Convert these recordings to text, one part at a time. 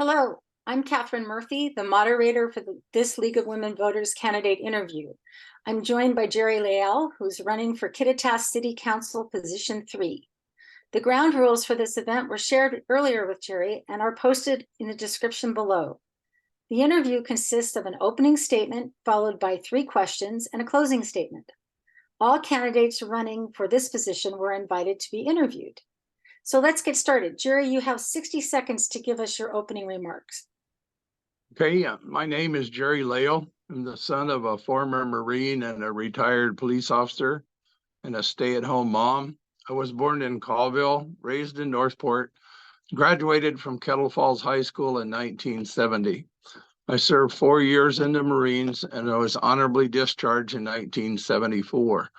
Hello, I'm Katherine Murphy, the moderator for this League of Women Voters candidate interview. I'm joined by Jerry Lael, who's running for Kittitas City Council Position 3. The ground rules for this event were shared earlier with Jerry and are posted in the description below. The interview consists of an opening statement followed by 3 questions and a closing statement. All candidates running for this position were invited to be interviewed. So let's get started. Jerry, you have 60 seconds to give us your opening remarks. Okay, my name is Jerry Lael. I'm the son of a former Marine and a retired police officer and a stay-at-home mom. I was born in Colville, raised in Northport, graduated from Kettle Falls High School in 1970. I served 4 years in the Marines and I was honorably discharged in 1974.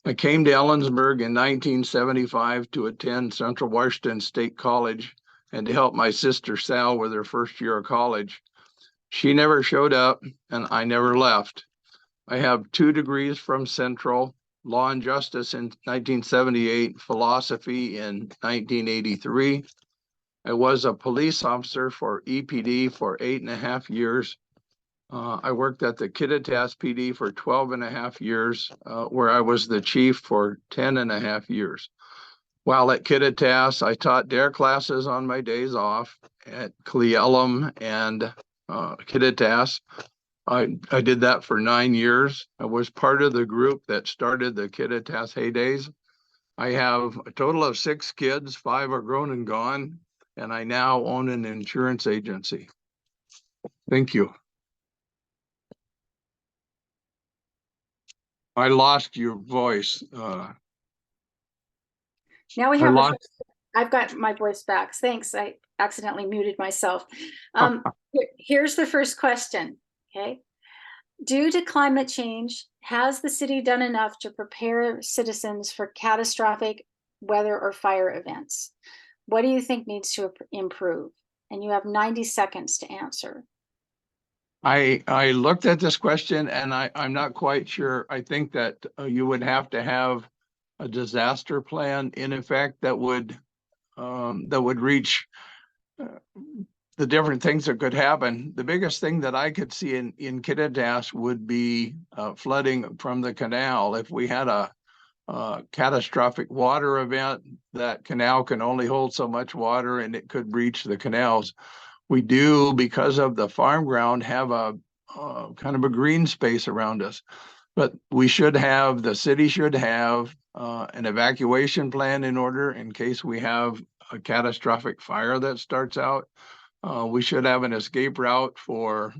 I came to Ellensburg in 1975 to attend Central Washington State College and to help my sister Sal with her first year of college. She never showed up and I never left. I have 2 degrees from Central, Law and Justice in 1978, Philosophy in 1983. I was a police officer for EPD for 8.5 years. I worked at the Kittitas PD for 12.5 years, where I was the chief for 10.5 years. While at Kittitas, I taught DARE classes on my days off at Cle Elum and Kittitas. I did that for 9 years. I was part of the group that started the Kittitas Heydays. I have a total of 6 kids, 5 are grown and gone, and I now own an insurance agency. Thank you. I lost your voice. Now we have I've got my voice back. Thanks. I accidentally muted myself. Here's the first question. Okay. Due to climate change, has the city done enough to prepare citizens for catastrophic weather or fire events? What do you think needs to improve? And you have 90 seconds to answer. I looked at this question and I'm not quite sure. I think that you would have to have a disaster plan in effect that would reach the different things that could happen. The biggest thing that I could see in Kittitas would be flooding from the canal. If we had a catastrophic water event, that canal can only hold so much water and it could breach the canals. We do, because of the farm ground, have a kind of a green space around us. But we should have, the city should have an evacuation plan in order in case we have a catastrophic fire that starts out. We should have an escape route for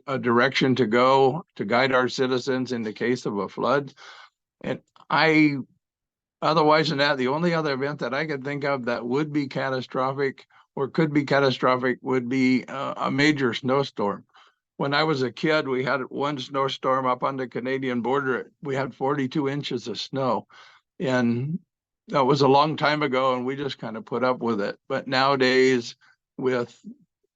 a direction to go to guide our citizens in the case of a flood. And otherwise than that, the only other event that I could think of that would be catastrophic or could be catastrophic would be a major snowstorm. When I was a kid, we had one snowstorm up on the Canadian border. We had 42 inches of snow. And that was a long time ago, and we just kind of put up with it. But nowadays, with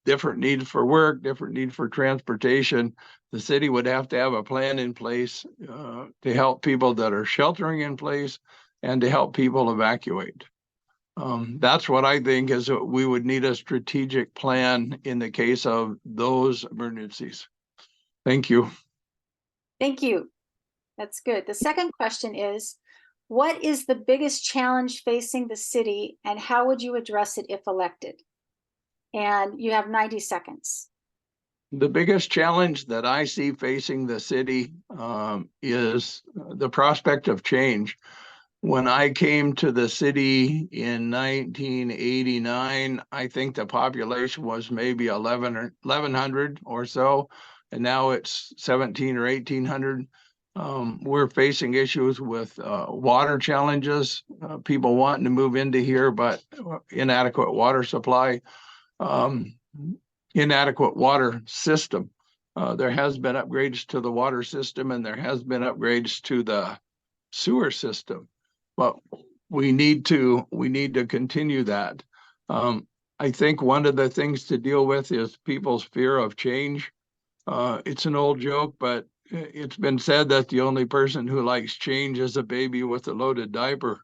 different needs for work, different need for transportation, the city would have to have a plan in place to help people that are sheltering in place and to help people evacuate. That's what I think is what we would need a strategic plan in the case of those emergencies. Thank you. Thank you. That's good. The second question is, what is the biggest challenge facing the city and how would you address it if elected? And you have 90 seconds. The biggest challenge that I see facing the city is the prospect of change. When I came to the city in 1989, I think the population was maybe 1,100 or so, and now it's 17 or 1,800. We're facing issues with water challenges, people wanting to move into here, but inadequate water supply, inadequate water system. There has been upgrades to the water system and there has been upgrades to the sewer system. But we need to continue that. I think one of the things to deal with is people's fear of change. It's an old joke, but it's been said that the only person who likes change is a baby with a loaded diaper.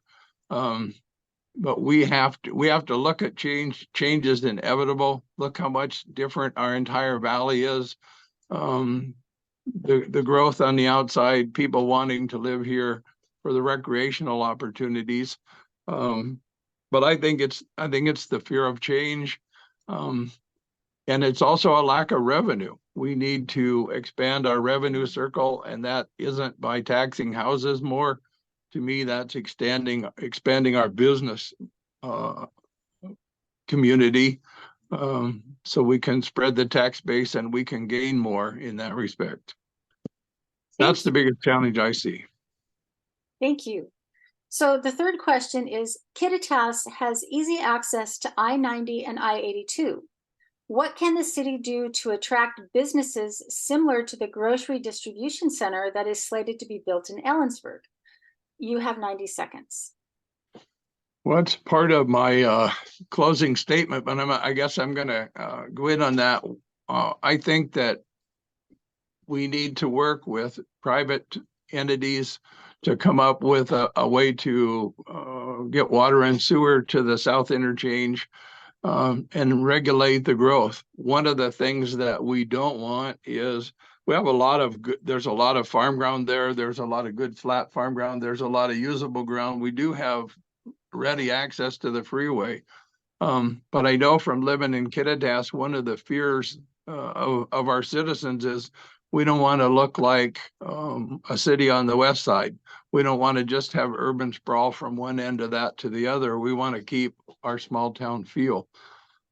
but we have to look at change is inevitable. Look how much different our entire valley is. The growth on the outside, people wanting to live here for the recreational opportunities. But I think it's the fear of change. And it's also a lack of revenue. We need to expand our revenue circle, and that isn't by taxing houses more. To me, that's expanding our business community, so we can spread the tax base and we can gain more in that respect. That's the biggest challenge I see. Thank you. So the third question is, Kittitas has easy access to I-90 and I-82. What can the city do to attract businesses similar to the grocery distribution center that is slated to be built in Ellensburg? You have 90 seconds. Well, it's part of my closing statement, but I guess I'm going to go in on that. I think that we need to work with private entities to come up with a way to get water and sewer to the South Interchange, and regulate the growth. One of the things that we don't want is we have there's a lot of farm ground there. There's a lot of good flat farm ground. There's a lot of usable ground. We do have ready access to the freeway. But I know from living in Kittitas, one of the fears of our citizens is we don't want to look like a city on the west side. We don't want to just have urban sprawl from one end of that to the other. We want to keep our small town feel.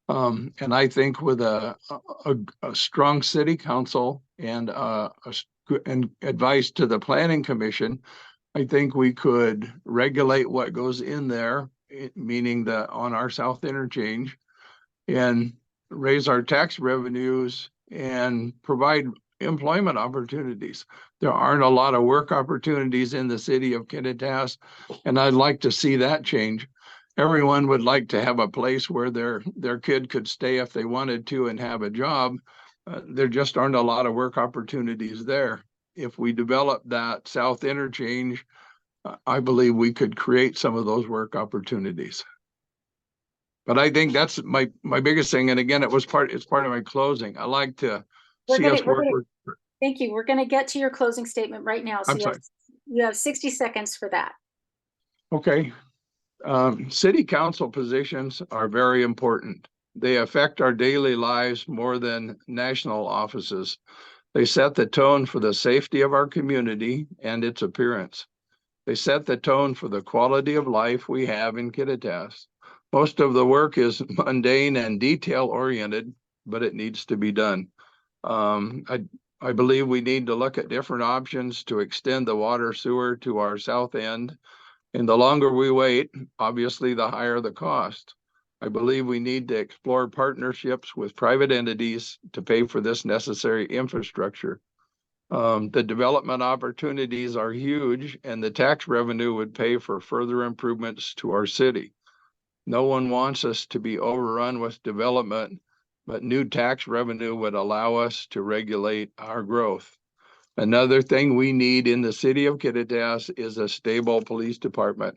And I think with a strong city council and advice to the planning commission, I think we could regulate what goes in there, meaning on our South Interchange, and raise our tax revenues and provide employment opportunities. There aren't a lot of work opportunities in the city of Kittitas, and I'd like to see that change. Everyone would like to have a place where their kid could stay if they wanted to and have a job. There just aren't a lot of work opportunities there. If we develop that South Interchange, I believe we could create some of those work opportunities. But I think that's my biggest thing. And again, it's part of my closing. I like to see us work. Thank you. We're going to get to your closing statement right now. So you have 60 seconds for that. Okay. City council positions are very important. They affect our daily lives more than national offices. They set the tone for the safety of our community and its appearance. They set the tone for the quality of life we have in Kittitas. Most of the work is mundane and detail-oriented, but it needs to be done. I believe we need to look at different options to extend the water sewer to our south end. And the longer we wait, obviously, the higher the cost. I believe we need to explore partnerships with private entities to pay for this necessary infrastructure. The development opportunities are huge, and the tax revenue would pay for further improvements to our city. No one wants us to be overrun with development, but new tax revenue would allow us to regulate our growth. Another thing we need in the city of Kittitas is a stable police department.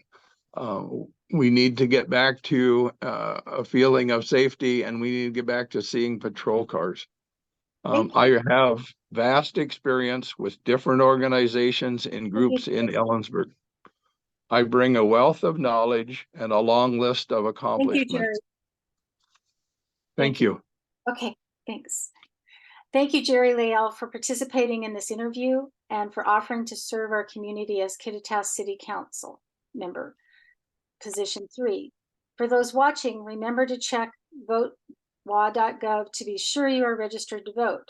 We need to get back to a feeling of safety, and we need to get back to seeing patrol cars. I have vast experience with different organizations and groups in Ellensburg. I bring a wealth of knowledge and a long list of accomplishments. Thank you. Okay, thanks. Thank you, Jerry Lael, for participating in this interview and for offering to serve our community as Kittitas City Council member, position 3. For those watching, remember to check votewa.gov to be sure you are registered to vote.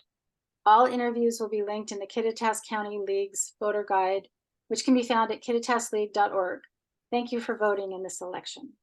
All interviews will be linked in the Kittitas County League's voter guide, which can be found at kittitasleague.org. Thank you for voting in this election.